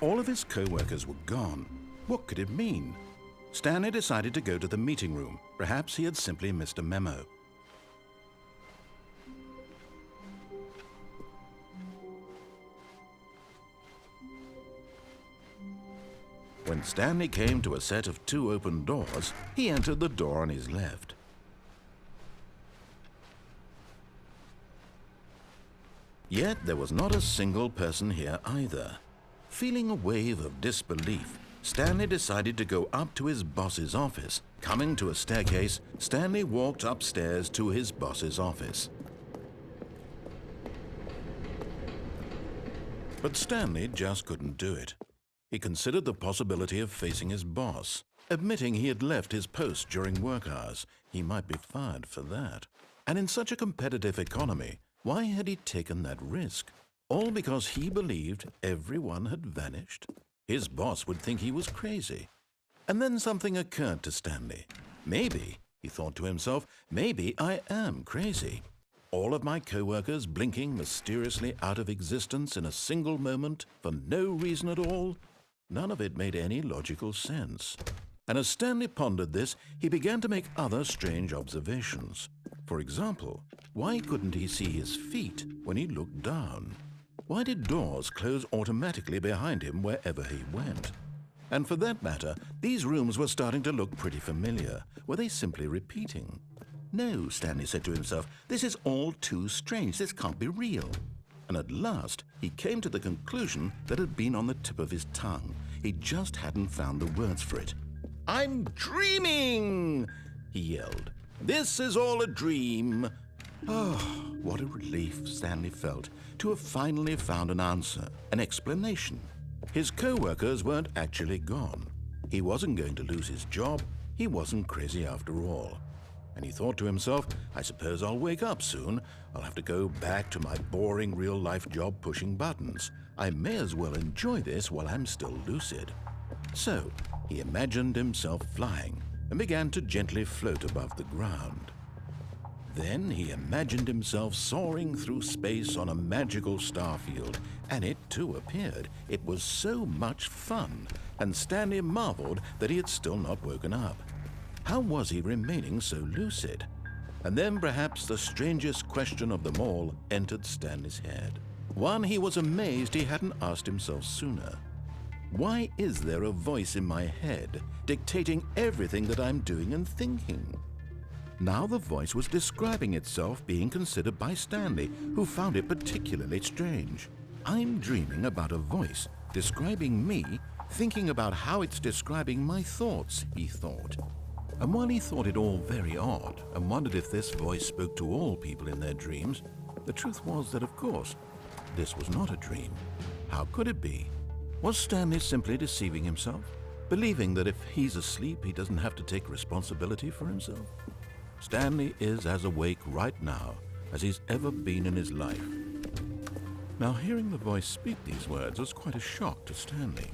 All of his co-workers were gone. What could it mean? Stanley decided to go to the meeting room. Perhaps he had simply missed a memo. When Stanley came to a set of 2 open doors, he entered the door on his left. Yet there was not a single person here either. Feeling a wave of disbelief, Stanley decided to go up to his boss's office. Coming to a staircase, Stanley walked upstairs to his boss's office. But Stanley just couldn't do it. He considered the possibility of facing his boss. Admitting he had left his post during work hours, he might be fired for that. And in such a competitive economy, why had he taken that risk? All because he believed everyone had vanished? His boss would think he was crazy. And then something occurred to Stanley. Maybe, he thought to himself, maybe I am crazy. All of my co-workers blinking mysteriously out of existence in a single moment for no reason at all? None of it made any logical sense. And as Stanley pondered this, he began to make other strange observations. For example, why couldn't he see his feet when he looked down? Why did doors close automatically behind him wherever he went? And for that matter, these rooms were starting to look pretty familiar. Were they simply repeating? No, Stanley said to himself, this is all too strange. This can't be real. And at last, he came to the conclusion that had been on the tip of his tongue. He just hadn't found the words for it. "I'm dreaming!" he yelled. "This is all a dream." Oh, what a relief Stanley felt to have finally found an answer, an explanation. His co-workers weren't actually gone. He wasn't going to lose his job. He wasn't crazy after all. And he thought to himself, I suppose I'll wake up soon. I'll have to go back to my boring real-life job pushing buttons. I may as well enjoy this while I'm still lucid. So he imagined himself flying and began to gently float above the ground. Then he imagined himself soaring through space on a magical starfield, and it too appeared. It was so much fun, and Stanley marveled that he had still not woken up. How was he remaining so lucid? And then perhaps the strangest question of them all entered Stanley's head. One he was amazed he hadn't asked himself sooner. Why is there a voice in my head dictating everything that I'm doing and thinking? Now the voice was describing itself being considered by Stanley, who found it particularly strange. I'm dreaming about a voice describing me, thinking about how it's describing my thoughts, he thought. And while he thought it all very odd and wondered if this voice spoke to all people in their dreams, the truth was that, of course, this was not a dream. How could it be? Was Stanley simply deceiving himself, believing that if he's asleep, he doesn't have to take responsibility for himself? Stanley is as awake right now as he's ever been in his life. Now, hearing the voice speak these words was quite a shock to Stanley.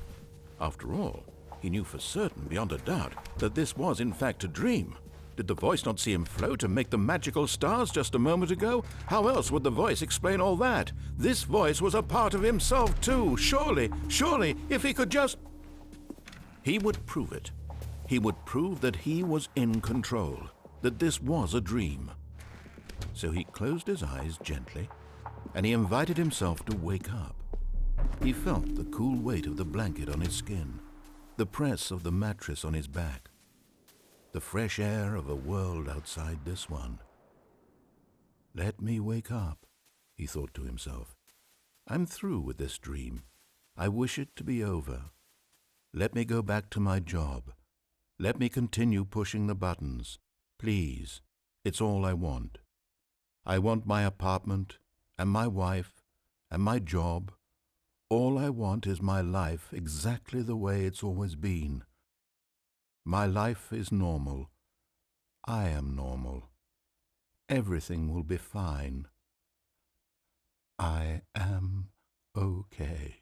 After all, he knew for certain, beyond a doubt, that this was in fact a dream. Did the voice not see him float and make the magical stars just a moment ago? How else would the voice explain all that? This voice was a part of himself too. Surely, if he could just... He would prove it. He would prove that he was in control, that this was a dream. So he closed his eyes gently, and he invited himself to wake up. He felt the cool weight of the blanket on his skin, the press of the mattress on his back, the fresh air of a world outside this one. Let me wake up, he thought to himself. I'm through with this dream. I wish it to be over. Let me go back to my job. Let me continue pushing the buttons. Please, it's all I want. I want my apartment and my wife and my job. All I want is my life exactly the way it's always been. My life is normal. I am normal. Everything will be fine. I am okay.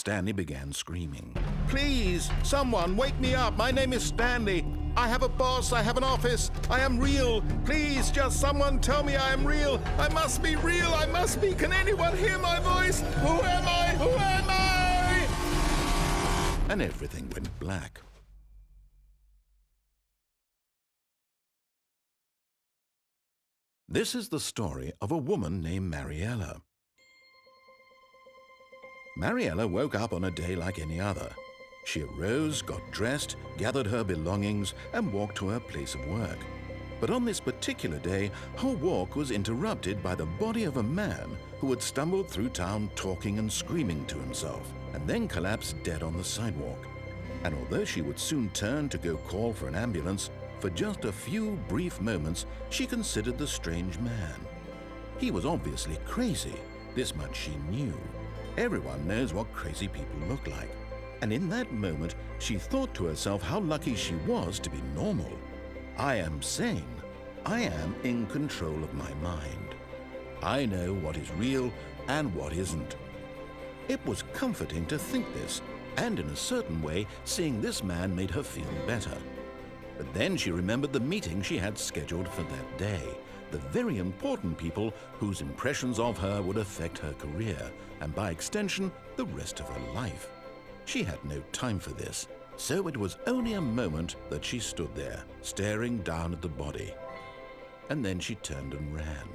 Stanley began screaming. "Please, someone, wake me up. My name is Stanley. I have a boss. I have an office. I am real. Please, just someone tell me I am real. I must be real. I must be. Can anyone hear my voice? Who am I? Who am I?" And everything went black. This is the story of a woman named Mariella. Mariella woke up on a day like any other. She arose, got dressed, gathered her belongings, and walked to her place of work. But on this particular day, her walk was interrupted by the body of a man who had stumbled through town talking and screaming to himself, and then collapsed dead on the sidewalk. And although she would soon turn to go call for an ambulance, for just a few brief moments she considered the strange man. He was obviously crazy, this much she knew. Everyone knows what crazy people look like. And in that moment, she thought to herself how lucky she was to be normal. I am sane. I am in control of my mind. I know what is real and what isn't. It was comforting to think this, and in a certain way, seeing this man made her feel better. But then she remembered the meeting she had scheduled for that day, the very important people whose impressions of her would affect her career, and by extension, the rest of her life. She had no time for this, so it was only a moment that she stood there, staring down at the body. And then she turned and ran.